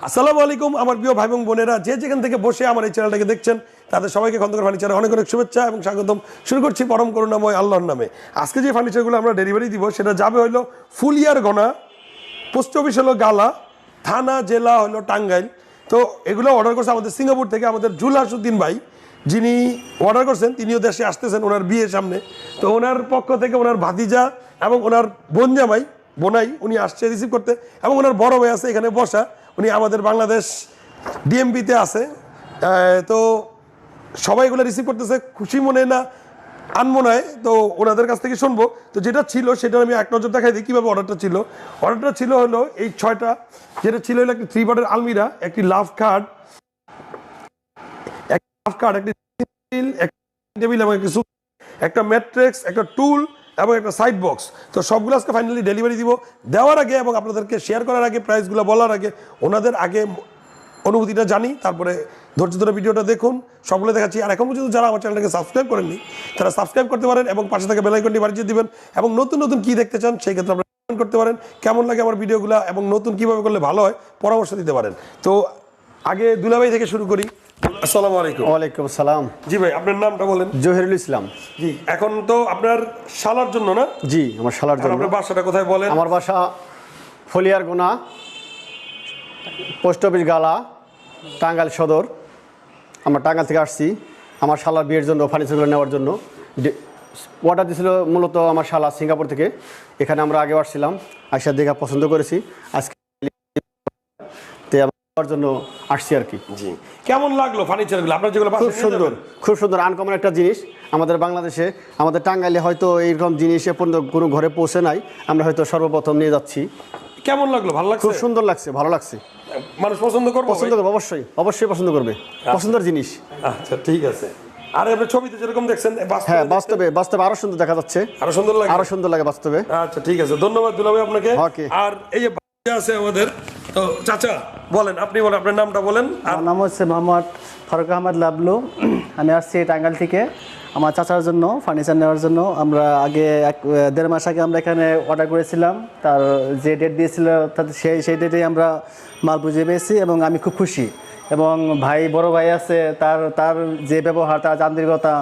আসসালামু আলাইকুম আমার প্রিয় ভাই এবং বোনেরা, যে যেখান থেকে বসে আমার এই চ্যানেলটাকে দেখছেন তাদের সবাইকে খন্দকার ফার্নিচারে অনেক অনেক শুভেচ্ছা এবং স্বাগতম। শুরু করছি পরম করুণাময় আল্লাহর নামে। আজকে যে ফার্নিচারগুলো আমরা ডেলিভারি দিব সেটা যাবে হলো ফুলিয়ারগনা, পোস্ট অফিস হলো গালা, থানা জেলা হলো টাঙ্গাইল। তো এগুলো অর্ডার করছে আমাদের সিঙ্গাপুর থেকে আমাদের জুলহাসউদ্দিন ভাই, যিনি অর্ডার করছেন তিনিও দেশে আসতেছেন ওনার বিয়ের সামনে। তো ওনার পক্ষ থেকে ওনার ভাতিজা এবং ওনার বোন জামাই বোনাই উনি আসছে রিসিভ করতে, এবং ওনার বড় ভাই আছে এখানে বসা, উনি আমাদের বাংলাদেশ ডিএমপিতে আছে। তো সবাই এগুলো রিসিভ করতেছে, খুশি মনে না আনমনায়। তো ওনাদের কাছ থেকে শুনবো। তো যেটা ছিল সেটা আমি এক নজর দেখাই দিই কীভাবে অর্ডারটা ছিল। অর্ডারটা ছিল হলো এই 6টা, যেটা ছিল হলো একটি 3 পার্টের আলমিরা, একটি লাভ খাট, একটি টেবিল এবং একটা ম্যাট্রেক্স, একটা টুল এবং একটা সাইড বক্স। তো সবগুলো আজকে ফাইনালি ডেলিভারি দিব। দেওয়ার আগে এবং আপনাদেরকে শেয়ার করার আগে, প্রাইসগুলো বলার আগে ওনাদের আগে অনুভূতিটা জানি, তারপরে ধৈর্য ধরে ভিডিওটা দেখুন। সবগুলো দেখাচ্ছি। আর এখন পর্যন্ত যারা আমার চ্যানেলটাকে সাবস্ক্রাইব করেননি তারা সাবস্ক্রাইব করতে পারেন এবং পাশে থাকা বেল আইকনটি বাজিয়ে দিবেন। এবং নতুন নতুন কী দেখতে চান সেই ক্ষেত্রে আপনারা কমেন্ট করতে পারেন, কেমন লাগে আমার ভিডিওগুলো এবং নতুন কীভাবে করলে ভালো হয় পরামর্শ দিতে পারেন। তো আগে দুলাভাই থেকে শুরু করি। আসসালামু আলাইকুম। ওয়ালাইকুম আসসালাম। জি ভাই, আপনার নামটা বলেন। জহিরুল ইসলাম। জি, এখন তো আপনার শালার জন্য না? জি, আমার শালার জন্য। আপনার বাসাটা কোথায় বলেন? আমার বাসা ফলিয়ারগোনা, পোস্ট অফিস গালা, টাঙ্গাইল সদর। আমরা টাঙ্গাইল থেকে আসছি আমার শালার বিয়ের জন্য ফার্নিচারগুলো নেওয়ার জন্য। অর্ডার দিয়েছিল মূলত আমার শালা সিঙ্গাপুর থেকে। এখানে আমরা আগে আসছিলাম, আইসা দেখা পছন্দ করেছি, আজকে জন্য আসছি আর কি। জি, কেমন লাগলো ফার্নিচারগুলো আপনার যেগুলো? খুব সুন্দর, খুব সুন্দর, আনকমন একটা জিনিস। আমাদের বাংলাদেশে, আমাদের টাঙ্গাইলে হয়তো এইরকম জিনিস পর্যন্ত কোনো ঘরে পৌঁছে নাই, আমরা হয়তো সর্বপ্রথম নিয়ে যাচ্ছি। কেমন লাগলো? ভালো লাগছে? খুব সুন্দর লাগছে, ভালো লাগছে। মানুষ পছন্দ করবে? পছন্দ করবে, অবশ্যই অবশ্যই পছন্দ করবে, পছন্দের জিনিস। আচ্ছা, ঠিক আছে। আর আপনার ছবিতে যেরকম দেখছেন, হ্যাঁ, বাস্তবে বাস্তবে আরো সুন্দর দেখা যাচ্ছে, আরো সুন্দর লাগে, আরো সুন্দর লাগে বাস্তবে। আচ্ছা, ঠিক আছে, ধন্যবাদ দুলাভাই আপনাকে। ওকে। আর এই যে আছে আমাদের, তো চাচা বলেন, আপনি বলেন আপনার নামটা বলেন। আমার নাম হচ্ছে মোহাম্মদ ফারুক আহমদ লাবলু। আমি আসছি টাঙ্গাইল থেকে আমার চাচার জন্য ফার্নিচার নেওয়ার জন্য। আমরা আগে 1.5 মাস আগে আমরা এখানে অর্ডার করেছিলাম, তার যে ডেট দিয়েছিল তাতে সেই ডেটেই আমরা মাল বুঝে পেয়েছি এবং আমি খুব খুশি। এবং ভাই, বড় ভাই আছে, তার যে ব্যবহার, তার যান্ত্রিকতা,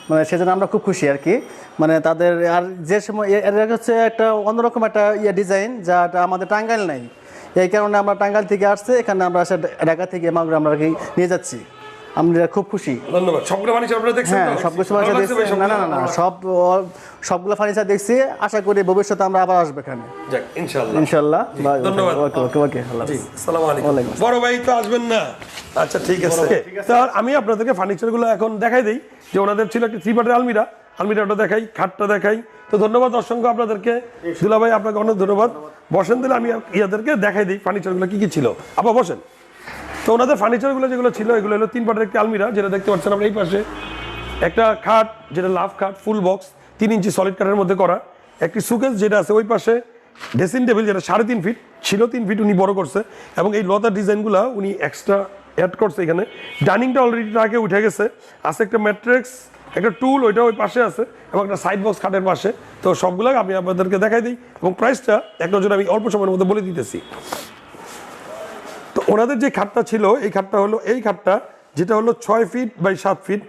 মানে সেজন্য আমরা খুব খুশি আর কি। মানে তাদের আর যে সময় এর হচ্ছে একটা অন্যরকম একটা ডিজাইন, যাটা আমাদের টাঙ্গাইল নাই। এই কারণে আমরা টাঙ্গাইল থেকে আসছে, এখানে আমরা ঢাকা থেকে মালগুলো আমরা নিয়ে যাচ্ছি। আমরা খুব খুশি। ধন্যবাদ। সবগুলো ফার্নিচার আপনারা দেখছেন? হ্যাঁ, সবগুলো ফার্নিচার দেখছি। না, সবগুলো ফার্নিচার দেখছি। আশা করি ভবিষ্যতে আমরা আবার আসবো এখানে, ইনশাআল্লাহ। ধন্যবাদ। ওকে, আসসালামু আলাইকুম। বড় ভাই তো আসবেন না? আচ্ছা, ঠিক আছে। তো আমি আপনাদেরকে ফার্নিচারগুলো এখন দেখাই দিই। যে ওনাদের ছিল একটি 3 পার্টের আলমিরাটা দেখাই, খাটটা দেখাই। তো ধন্যবাদ অসংখ্য আপনাদেরকে। দুলাভাই আপনাকে অনেক ধন্যবাদ। বসেন, দিলে আমি ইয়াদেরকে দেখাই দিই ফার্নিচারগুলো কি কি ছিল। আবার বসেন। তো ওনাদের ফার্নিচারগুলো যেগুলো ছিল এগুলো হলো 3 পার্টের একটি আলমিরা, যেটা দেখতে পাচ্ছেন আমরা এই পাশে। একটা খাট, যেটা লাভ খাট, ফুল বক্স, 3 ইঞ্চি সলিড কাঠের মধ্যে করা। একটি সুকেস যেটা আছে ওই পাশে। ড্রেসিং টেবিল যেটা 3.5 ফিট ছিল, 3 ফিট উনি বড় করছে, এবং এই লতার ডিজাইনগুলো উনি এক্সট্রা অ্যাড করছে এখানে। ডাইনিংটা অলরেডি আগে উঠে গেছে। আছে একটা ম্যাট্রিক্স, একটা টুল, ওইটা ওই পাশে আছে, এবং একটা সাইড বক্স খাটের পাশে। তো সবগুলো আমি আপনাদেরকে দেখাই দিই এবং প্রাইসটা এক নজরে আমি অল্প সময়ের মধ্যে বলে দিতেছি। তো ওনাদের যে খাটটা ছিল এই খাটটা হলো যেটা হলো 6 ফিট বাই 7 ফিট,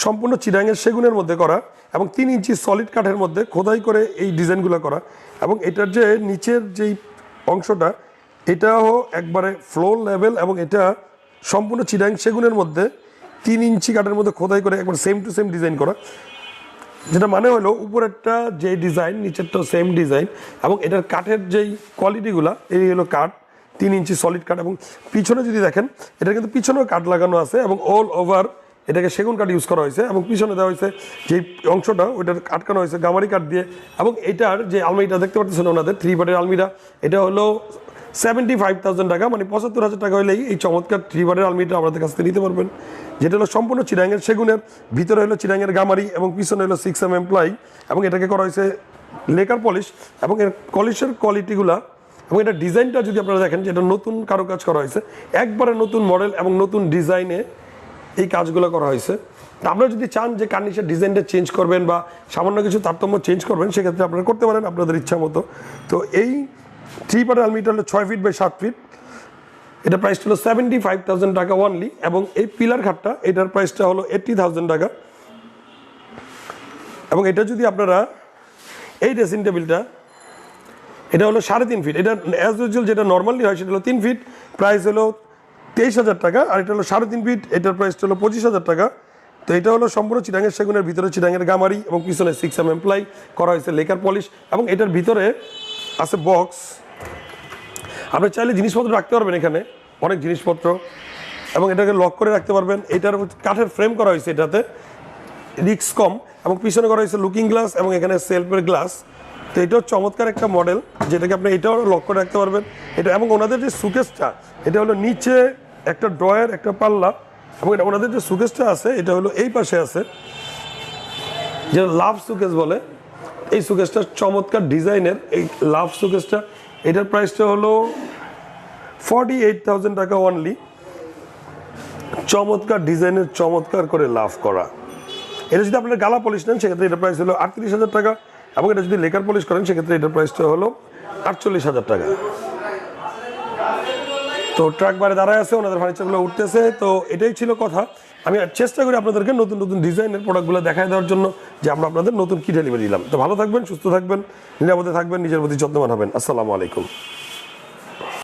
সম্পূর্ণ চিরাঙের সেগুনের মধ্যে করা, এবং 3 ইঞ্চি সলিড কাঠের মধ্যে খোদাই করে এই ডিজাইনগুলো করা। এবং এটার যে নিচের যেই অংশটা, এটাও একবারে ফ্লোর লেভেল, এবং এটা সম্পূর্ণ চিরাং সেগুনের মধ্যে 3 ইঞ্চি কাঠের মধ্যে খোদাই করে একবার সেম টু সেম ডিজাইন করা। যেটা মানে হলো উপরেরটা যে ডিজাইন, নিচেরটাও সেম ডিজাইন, এবং এটার কাঠের যেই কোয়ালিটিগুলো, এই হলো কাঠ 3 ইঞ্চি সলিড কাঠ। এবং পিছনে যদি দেখেন, এটা কিন্তু পিছনেও কাঠ লাগানো আছে, এবং অল ওভার এটাকে সেগুন কাঠ ইউজ করা হয়েছে, এবং পিছনে দেওয়া হয়েছে যেই অংশটা ওইটার আটকানো হয়েছে গামারি কাঠ দিয়ে। এবং এটার যে আলমিরাটা দেখতে পাচ্ছেন ওনাদের 3 পার্টের আলমিরা, এটা হলো 75,000 টাকা, মানে 75,000 টাকা হলেই এই চমৎকার 3 পার্টের আলমিরাটা আমাদের কাছ থেকে নিতে পারবেন। যেটা হলো সম্পূর্ণ চিরাঙের সেগুনের, ভিতরে হলো চিরাঙের গামারি, এবং পিছনে হলো 6mm প্লাই, এবং এটাকে করা হয়েছে লেকার পলিশ। এবং এর পলিশের কোয়ালিটিগুলা এবং এটা ডিজাইনটা যদি আপনারা দেখেন, যেটা নতুন কারুকাজ করা হয়েছে, একবারে নতুন মডেল এবং নতুন ডিজাইনে এই কাজগুলো করা হয়েছে। তা আপনারা যদি চান যে কার্নিশের ডিজাইনটা চেঞ্জ করবেন বা সামান্য কিছু তারতম্য চেঞ্জ করবেন, সেক্ষেত্রে আপনারা করতে পারেন আপনাদের ইচ্ছা মতো। তো এই 3 পার্টের আলমিরাটা হলো 6 ফিট বাই 7 ফিট, এটা প্রাইসটা হলো 75,000 টাকা অনলি, এবং এই পিলার খাটটা এটার প্রাইসটা হলো 80,000 টাকা। এবং এটা যদি আপনারা এই ড্রেসিং টেবিলটা, এটা হলো 3.5 ফিট, এটা অ্যাজ ইউজুয়াল যেটা নর্মালি হয় সেটা হলো 3 ফিট, প্রাইস হলো 23,000 টাকা। আর এটা হলো 3.5 ফিট, এটার প্রাইসটা হলো 25,000 টাকা। তো এটা হলো সম্পূর্ণ চিটাঙের সেগুনের, ভিতরে চিটাঙের গামারি এবং পিছনে 6mm প্লাই করা হয়েছে লেকার পলিশ, এবং এটার ভিতরে আছে বক্স। আপনি চাইলে জিনিসপত্র রাখতে পারবেন এখানে, অনেক জিনিসপত্র, এবং এটাকে লক করে রাখতে পারবেন। এটার কাঠের ফ্রেম করা হয়েছে, এটাতে রিক্স কম, এবং পিছনে করা হয়েছে লুকিং গ্লাস এবং এখানে সেলফের গ্লাস। তো এটাও চমৎকার একটা মডেল, যেটাকে আপনি এটাও লক করে রাখতে পারবেন এটা। এবং ওনাদের যে সুকেসটা, এটা হলো নিচে একটা ড্রয়ার, একটা পাল্লা, এবং এটা ওনাদের যে সুকেসটা আছে এটা হলো এই পাশে আছে, যে লাভ সুকেস বলে। এই সুকেসটা চমৎকার ডিজাইনের, এই লাভ সুকেসটা, এটার প্রাইসটা হলো 48,000 টাকা অনলি। চমৎকার ডিজাইনের, চমৎকার করে লাভ করা। এটা যদি আপনার গালা পলিশ নেন সেক্ষেত্রে এটার প্রাইস হলো 38,000 টাকা, এবং এটা যদি লেকার পলিশ করেন সেক্ষেত্রে এটার প্রাইসটা হলো 48,000 টাকা। তো ট্রাক বারে দাঁড়ায় আছে, ওনাদের ফার্নিচারগুলো উঠতেছে। তো এটাই ছিল কথা। আমি চেষ্টা করি আপনাদেরকে নতুন নতুন ডিজাইনের প্রোডাক্টগুলো দেখায় দেওয়ার জন্য, যে আমরা আপনাদের নতুন কি ডেলিভারি দিলাম। তো ভালো থাকবেন, সুস্থ থাকবেন, নিরাপদে থাকবেন, নিজের প্রতি যত্নবান হবেন। আসসালামু আলাইকুম।